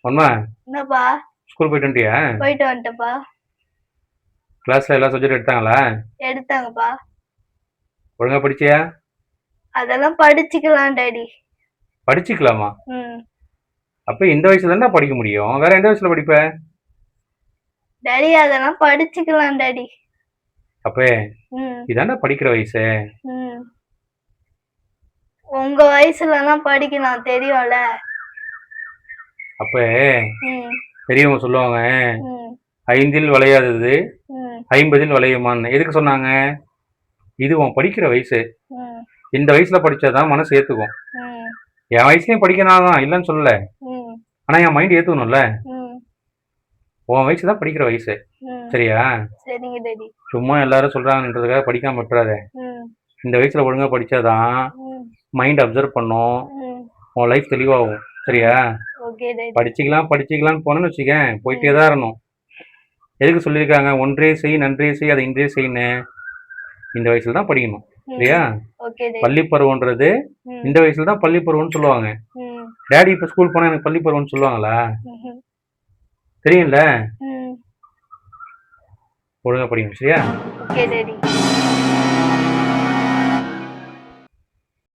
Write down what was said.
ஒண்ணா என்னப்பா? ஸ்கூல் போயிட்டு வந்துட்டியா? போயிட்டு வந்துட்டப்பா. கிளாஸ்ல எல்லா சப்ஜெக்ட் எடுத்தாங்களா? எடுத்தாங்கப்பா. ஒழுங்கா படிச்சியா? அதெல்லாம் படிச்சுக்கலாம் டாடி. படிச்சுக்கலாமா? ம். அப்ப இந்த வயசுல தானே படிக்க முடியும். வேற எந்த வயசுல படிப்ப? டாடி அதெல்லாம் படிச்சுக்கலாம் டாடி. அப்பே ம். இதானே படிக்கிற வயசு. ம். உங்க வயசுலலாம் படிக்கலாம் தெரியும்ல. அப்ப ம். பெரியவங்க சொல்லுவாங்க, ம். 5ல் வளையாதது ம். 50ல் வளையுமான்னு. எதுக்கு சொன்னாங்க? இது உன் படிக்கிற வயசு. ம். இந்த வயசுல படிச்சாதான் மனசு ஏத்துக்கும். ம். என் வயசுலயும் படிக்கணும் தான், இல்லைன்னு சொல்லல. ம். ஆனா என் மைண்ட் ஏத்துக்கணும்ல. ம். உன் வயசு தான் படிக்கிற வயசு. ம். சரியா? சரிங்க டாடி. சும்மா எல்லாரும் சொல்றாங்கன்றதுக்காக படிக்காம விட்டுறாத. ம். இந்த வயசுல ஒழுங்கா படிச்சாதான் ம். மைண்ட் அப்சர்வ் பண்ணும். ம். உன் லைஃப் தெளிவாகும். சரியா? Okay daddy. படிச்சுக்கலாம்னு போனேன்னு வச்சுக்கேன், போயிட்டே தான் இருக்கணும். எதுக்கு சொல்லியிருக்காங்க? ஒன்றே செய் நன்றே செய் அதை இன்றே செய்யன்னு. இந்த வயசுல தான் படிக்கணும். சரியா? Okay daddy. பள்ளி பருவன்றது ம். இந்த வயசுல தான் பள்ளி பருவம்னு சொல்லுவாங்க. ம். டேடி இப்ப ஸ்கூல் போனா எனக்கு பள்ளி பருவம்னு சொல்லுவாங்களா? ம்ஹும். தெரியும்ல. ம். ஒழுங்கா படிக்கணும். சரியா? Okay daddy.